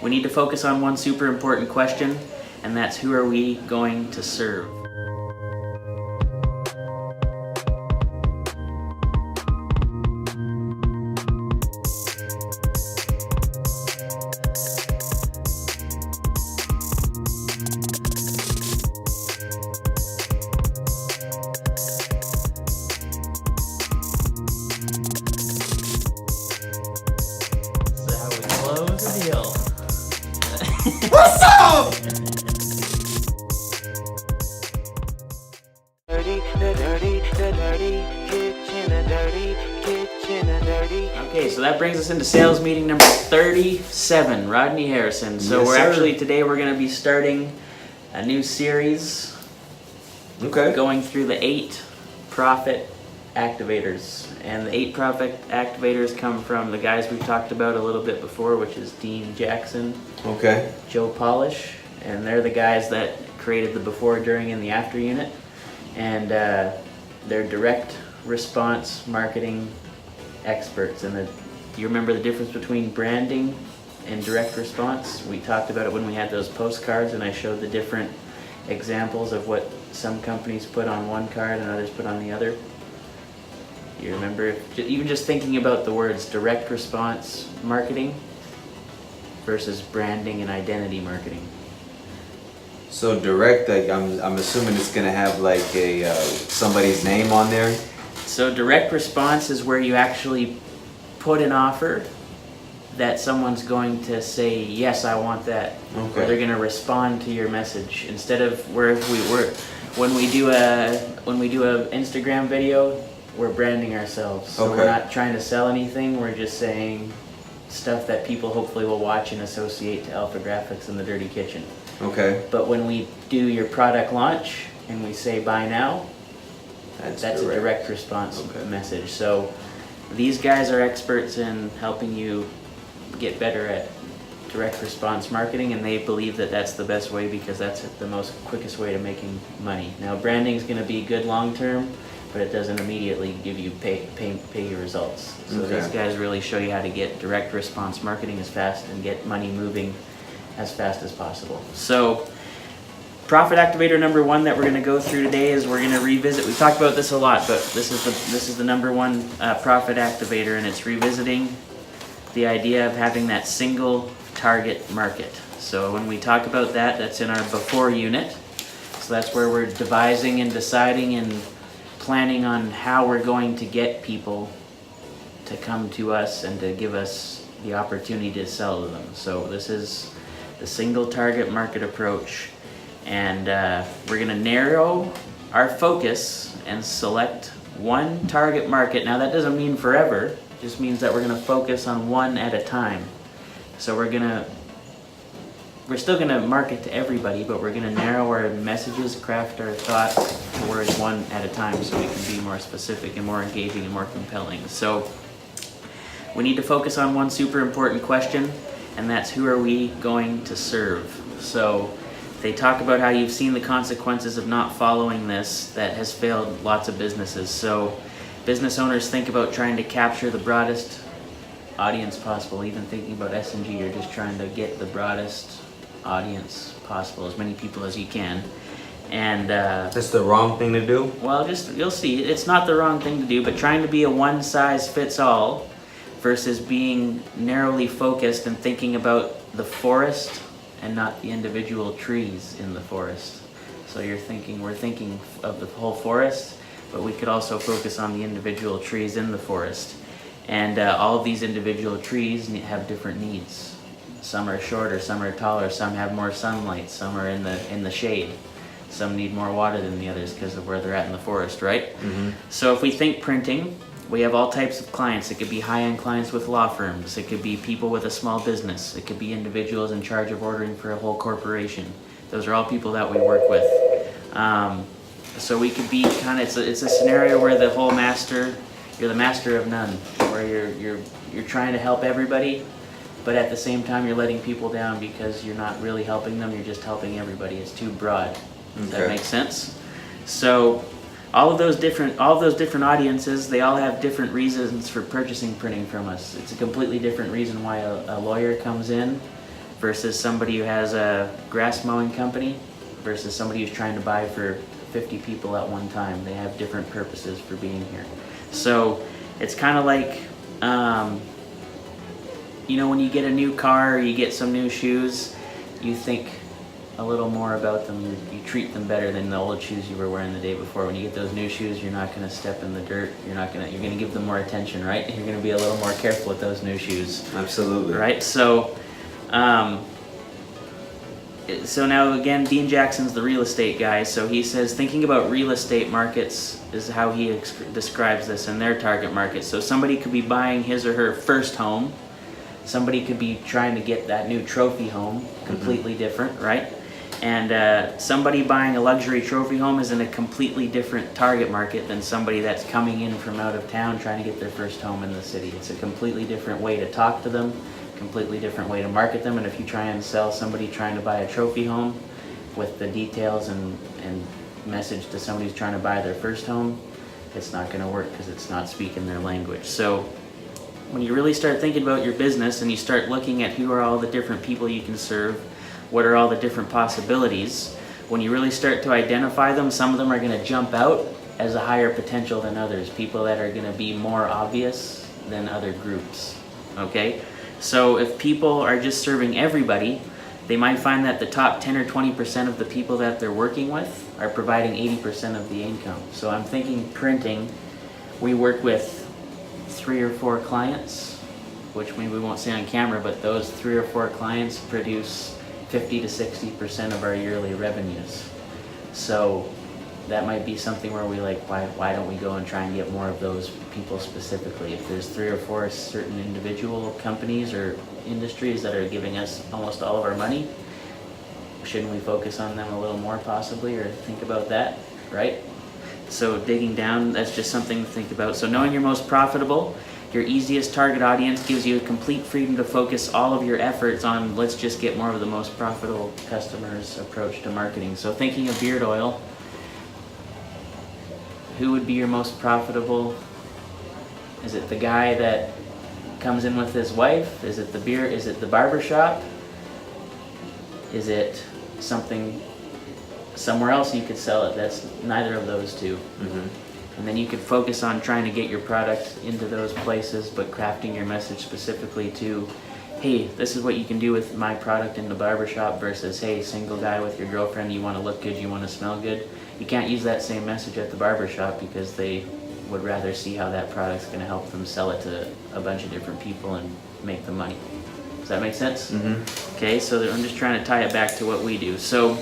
we need to focus on one super important question, and that's who are we going to serve? What's up? Okay, so that brings us into sales meeting number 37, Rodney Harrison. So Yes, sir. today we're going to be starting a new series. Okay. Going through the 8 profit activators. And the 8 profit activators come from the guys we've talked about a little bit before, which is Dean Jackson, Okay. Joe Polish, and they're the guys that created the before, during, and the after unit. And they're direct response marketing experts. And you remember the difference between branding and direct response? We talked about it when we had those postcards, and I showed the different examples of what some companies put on one card and others put on the other. You remember, even just thinking about the words direct response marketing versus branding and identity marketing. So direct, like, I'm assuming it's gonna have like a somebody's name on there. So direct response is where you actually put an offer that someone's going to say, yes, I want that. Okay. Or they're going to respond to your message. Instead of when we do a Instagram video, we're branding ourselves. So Okay. we're not trying to sell anything, we're just saying stuff that people hopefully will watch and associate to Alpha Graphics and the Dirty Kitchen. Okay. But when we do your product launch and we say buy now, that's a direct response message. So these guys are experts in helping you get better at direct response marketing, and they believe that that's the best way because that's the most quickest way to making money. Now branding is going to be good long term, but it doesn't immediately give you pay your results. So Okay. these guys really show you how to get direct response marketing as fast and get money moving as fast as possible. So profit activator number 1 that we're going to go through today is we're going to revisit. We've talked about this a lot, but this is the number 1 profit activator, and it's revisiting the idea of having that single target market. So when we talk about that, that's in our before unit. So that's where we're devising and deciding and planning on how we're going to get people to come to us and to give us the opportunity to sell to them. So this is the single target market approach, and we're going to narrow our focus and select one target market. Now that doesn't mean forever, it just means that we're going to focus on one at a time. So we're still going to market to everybody, but we're going to narrow our messages, craft our thoughts towards one at a time so we can be more specific and more engaging and more compelling. So we need to focus on one super important question, and that's who are we going to serve? So they talk about how you've seen the consequences of not following this that has failed lots of businesses. So business owners think about trying to capture the broadest audience possible. Even thinking about S&G, you're just trying to get the broadest audience possible, as many people as you can. And That's the wrong thing to do. well, you'll see, it's not the wrong thing to do, but trying to be a one size fits all versus being narrowly focused and thinking about the forest and not the individual trees in the forest. So we're thinking of the whole forest, but we could also focus on the individual trees in the forest. And all of these individual trees have different needs. Some are shorter, some are taller, some have more sunlight, some are in the shade. Some need more water than the others because of where they're at in the forest, right? Mm-hmm. So if we think printing, we have all types of clients. It could be high-end clients with law firms. It could be people with a small business. It could be individuals in charge of ordering for a whole corporation. Those are all people that we work with. So we could be it's a scenario where you're the master of none, where you're trying to help everybody, but at the same time you're letting people down because you're not really helping them. You're just helping everybody. It's too broad. Does that make sense? So all of those different audiences, they all have different reasons for purchasing printing from us. It's a completely different reason why a lawyer comes in versus somebody who has a grass mowing company versus somebody who's trying to buy for 50 people at one time. They have different purposes for being here. So it's kind of like, you know, when you get a new car or you get some new shoes, you think a little more about them. You treat them better than the old shoes you were wearing the day before. When you get those new shoes, you're not going to step in the dirt. You're going to give them more attention, right? You're going to be a little more careful with those new shoes. Absolutely. Right? So, so now again, Dean Jackson's the real estate guy. So he says thinking about real estate markets is how he describes this in their target market. So somebody could be buying his or her first home. Somebody could be trying to get that new trophy home, completely different, right? And somebody buying a luxury trophy home is in a completely different target market than somebody that's coming in from out of town trying to get their first home in the city. It's a completely different way to talk to them, completely different way to market them. And if you try and sell somebody trying to buy a trophy home with the details and message to somebody who's trying to buy their first home, it's not going to work because it's not speaking their language. So when you really start thinking about your business and you start looking at who are all the different people you can serve, what are all the different possibilities, when you really start to identify them, some of them are going to jump out as a higher potential than others, people that are going to be more obvious than other groups, okay? So if people are just serving everybody, they might find that the top 10 or 20% of the people that they're working with are providing 80% of the income. So I'm thinking printing, we work with 3 or 4 clients, which maybe we won't say on camera, but those 3 or 4 clients produce 50 to 60% of our yearly revenues. So that might be something where we like, why don't we go and try and get more of those people specifically? If there's 3 or 4 certain individual companies or industries that are giving us almost all of our money, shouldn't we focus on them a little more possibly, or think about that, right? So digging down, that's just something to think about. So knowing your most profitable, your easiest target audience gives you a complete freedom to focus all of your efforts on let's just get more of the most profitable customers approach to marketing. So thinking of beard oil, who would be your most profitable? Is it the guy that comes in with his wife? Is it the barber shop? Is it something somewhere else you could sell it that's neither of those two? And then you could focus on trying to get your product into those places, but crafting your message specifically to, hey, this is what you can do with my product in the barbershop, versus, hey, single guy with your girlfriend, you want to look good, you want to smell good. You can't use that same message at the barbershop because they would rather see how that product's going to help them sell it to a bunch of different people and make the money. Does that make sense? Okay, so I'm just trying to tie it back to what we do. So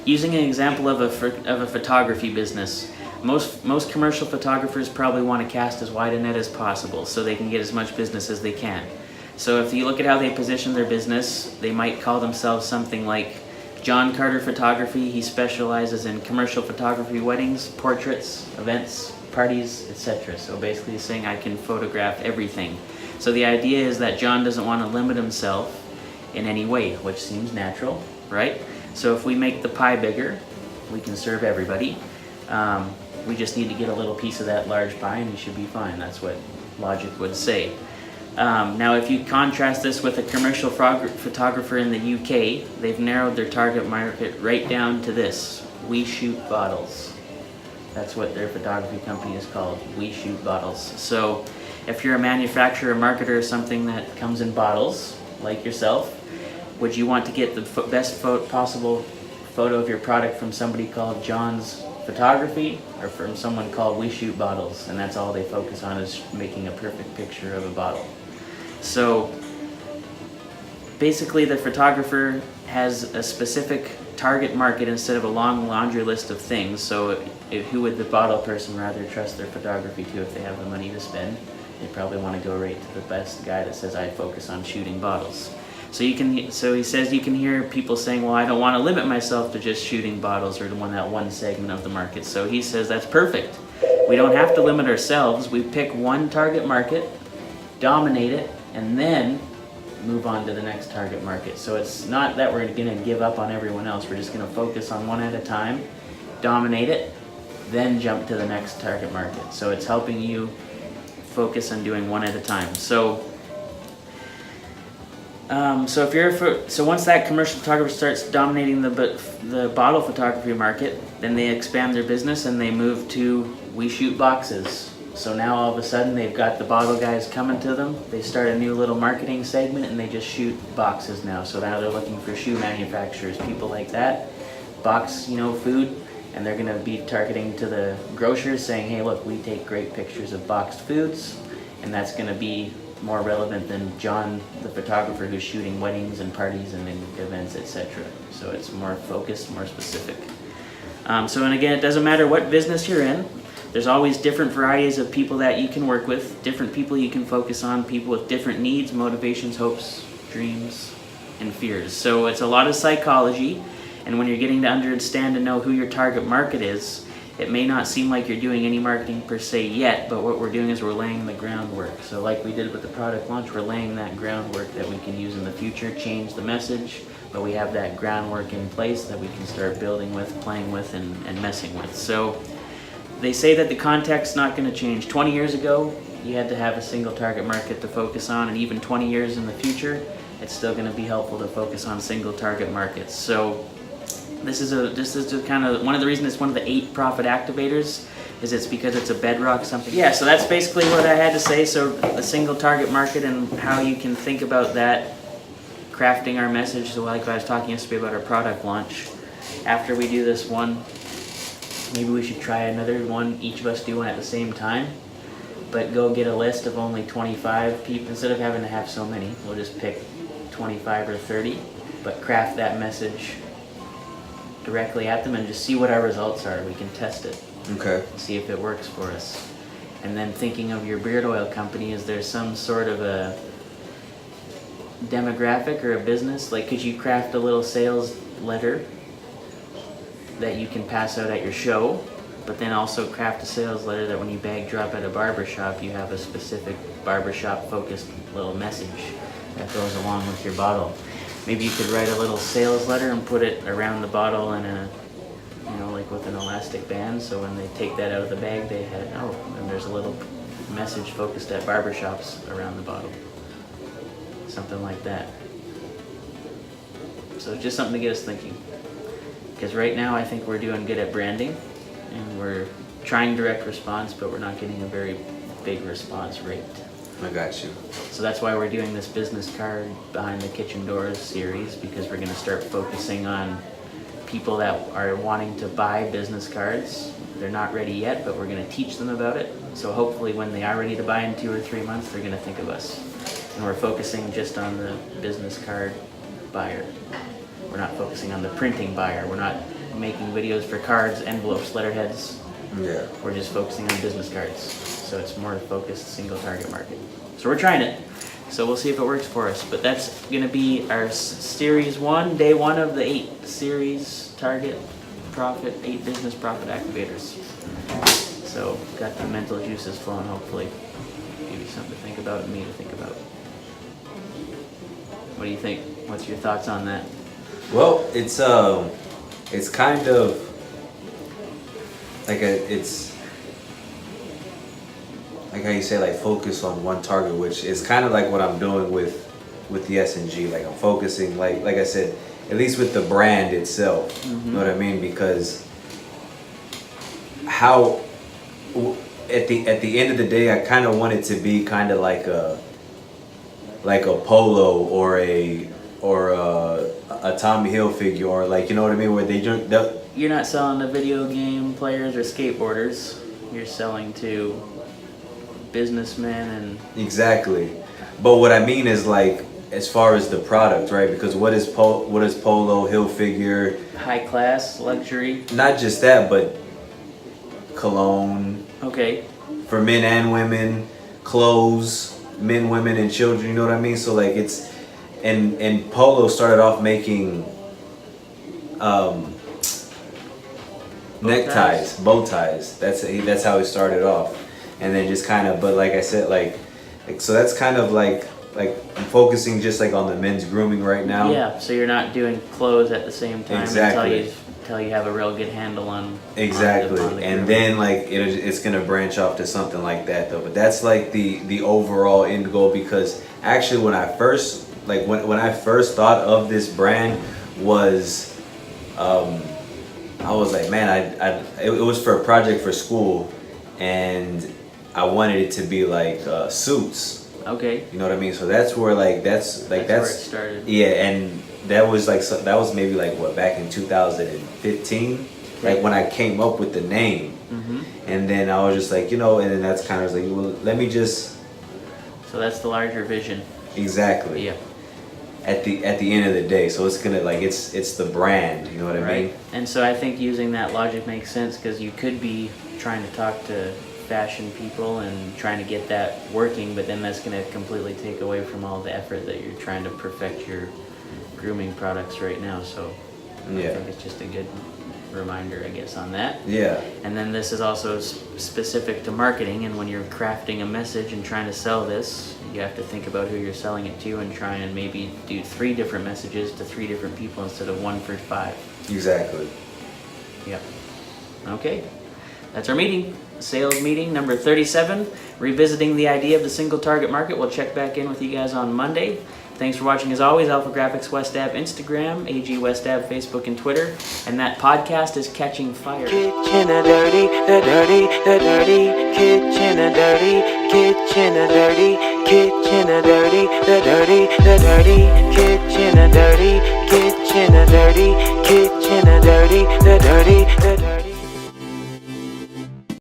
using an example of a photography business, most commercial photographers probably want to cast as wide a net as possible so they can get as much business as they can. So if you look at how they position their business, they might call themselves something like John Carter Photography. He specializes in commercial photography, weddings, portraits, events, parties, etc. So basically he's saying I can photograph everything. So the idea is that John doesn't want to limit himself in any way, which seems natural, right? So if we make the pie bigger, we can serve everybody. We just need to get a little piece of that large pie and you should be fine. That's what logic would say. Now if you contrast this with a commercial photographer in the UK, they've narrowed their target market right down to this: We Shoot Bottles. That's what their photography company is called, We Shoot Bottles. So if you're a manufacturer or marketer or something that comes in bottles, like yourself, would you want to get the best possible photo of your product from somebody called John's Photography or from someone called We Shoot Bottles? And that's all they focus on, is making a perfect picture of a bottle. So basically the photographer has a specific target market instead of a long laundry list of things. So who would the bottle person rather trust their photography to if they have the money to spend? They probably want to go right to the best guy that says I focus on shooting bottles. So he says you can hear people saying, well, I don't want to limit myself to just shooting bottles or to that one segment of the market. So he says that's perfect. We don't have to limit ourselves. We pick one target market, dominate it, and then move on to the next target market. So it's not that we're going to give up on everyone else. We're just going to focus on one at a time, dominate it, then jump to the next target market. So it's helping you focus on doing one at a time. So So if so once that commercial photographer starts dominating the bottle photography market, then they expand their business and they move to we shoot boxes. So now all of a sudden they've got the bottle guys coming to them. They start a new little marketing segment and they just shoot boxes now. So now they're looking for shoe manufacturers, people like that, box, food, and they're gonna be targeting to the grocers saying, hey, look, we take great pictures of boxed foods, and that's gonna be more relevant than John, the photographer, who's shooting weddings and parties and events, etc. So it's more focused, more specific. And again, it doesn't matter what business you're in. There's always different varieties of people that you can work with, different people you can focus on, people with different needs, motivations, hopes, dreams, and fears. So it's a lot of psychology, and when you're getting to understand and know who your target market is, it may not seem like you're doing any marketing per se yet, but what we're doing is we're laying the groundwork. So like we did with the product launch, we're laying that groundwork that we can use in the future, change the message, but we have that groundwork in place that we can start building with, playing with, and messing with. So they say that the context's not going to change. 20 years ago, you had to have a single target market to focus on, and even 20 years in the future, it's still going to be helpful to focus on single target markets. So this is just kind of one of the reasons it's one of the 8 profit activators, is it's because it's a bedrock something. Yeah, so that's basically what I had to say. So the single target market and how you can think about that, crafting our message. So like I was talking yesterday about our product launch, after we do this one, maybe we should try another one, each of us do one at the same time, but go get a list of only 25 people. Instead of having to have so many, we'll just pick 25 or 30, but craft that message directly at them and just see what our results are. We can test it. Okay. See if it works for us. And then thinking of your beard oil company, is there some sort of a demographic or a business? Like, could you craft a little sales letter that you can pass out at your show, but then also craft a sales letter that when you bag drop at a barbershop, you have a specific barbershop focused little message that goes along with your bottle. Maybe you could write a little sales letter and put it around the bottle in a, like with an elastic band, so when they take that out of the bag, they had, and there's a little message focused at barbershops around the bottle. Something like that. So just something to get us thinking. Because right now I think we're doing good at branding, and we're trying direct response, but we're not getting a very big response rate. I got you. So that's why we're doing this business card behind the kitchen doors series, because we're going to start focusing on people that are wanting to buy business cards. They're not ready yet, but we're going to teach them about it. So hopefully when they are ready to buy in 2 or 3 months, they're going to think of us. And we're focusing just on the business card buyer. We're not focusing on the printing buyer. We're not making videos for cards, envelopes, letterheads. Yeah. We're just focusing on business cards. So it's more focused single target market. So we're trying it. So we'll see if it works for us. But that's going to be our series 1, day 1 of the 8 series target profit, 8 business profit activators. So got the mental juices flowing, hopefully. Give you something to think about and me to think about. What do you think? What's your thoughts on that? Well, it's kind of like it's like how you say, like, focus on one target, which is kind of like what I'm doing with the S&G. Like, I'm focusing, like I said, at least with the brand itself. Mm-hmm. You know what I mean? Because how at the end of the day, I kind of want it to be kind of like a Polo or a Tommy Hilfiger, or, like, you know what I mean, where they drink. You're not selling to video game players or skateboarders. You're selling to businessmen and... Exactly. But what I mean is, like, as far as the product, right? Because what is Polo, Hilfiger? High class, luxury. Not just that, but cologne. Okay. For men and women, clothes, men, women, and children. You know what I mean? So, like, it's... And Polo started off making neckties, bow ties. That's how it started off, and then just kind of. But like I said, like so that's kind of like I'm focusing just like on the men's grooming right now. Yeah. So you're not doing clothes at the same time. Exactly. Until you have a real good handle on. Exactly. On the And grooming. then, like, it's gonna branch off to something like that though. But that's like the overall end goal, because actually when I first like when I first thought of this brand was, I was like, man, it was for a project for school, and I wanted it to be like suits. Okay. You know what I mean? So that's where that's where it started. Yeah, and that was like that was maybe like what, back in 2015, like when I came up with the name. Mm-hmm. And then I was just like, and then that's kind of like, well, let me just. So that's the larger vision. Exactly. Yeah. At the end of the day, so it's gonna like it's the brand. You know what I mean? And so I think using that logic makes sense, because you could be trying to talk to fashion people and trying to get that working, but then that's going to completely take away from all the effort that you're trying to perfect your grooming products right now. So yeah. I think it's just a good reminder, I guess, on that. Yeah. And then this is also specific to marketing, and when you're crafting a message and trying to sell this, you have to think about who you're selling it to and try and maybe do 3 different messages to 3 different people instead of 1 for 5. Exactly. Yep. Okay. That's our meeting. Sales meeting number 37. Revisiting the idea of the single target market. We'll check back in with you guys on Monday. Thanks for watching as always. Alpha Graphics West Ave Instagram, AG West Ave Facebook and Twitter. And that podcast is catching fire. Kitchen a dirty, the dirty, the dirty. Kitchen a dirty, kitchen a dirty. Kitchen a dirty, the dirty, the dirty. Kitchen a dirty, kitchen a dirty. Kitchen a dirty, the dirty, the dirty.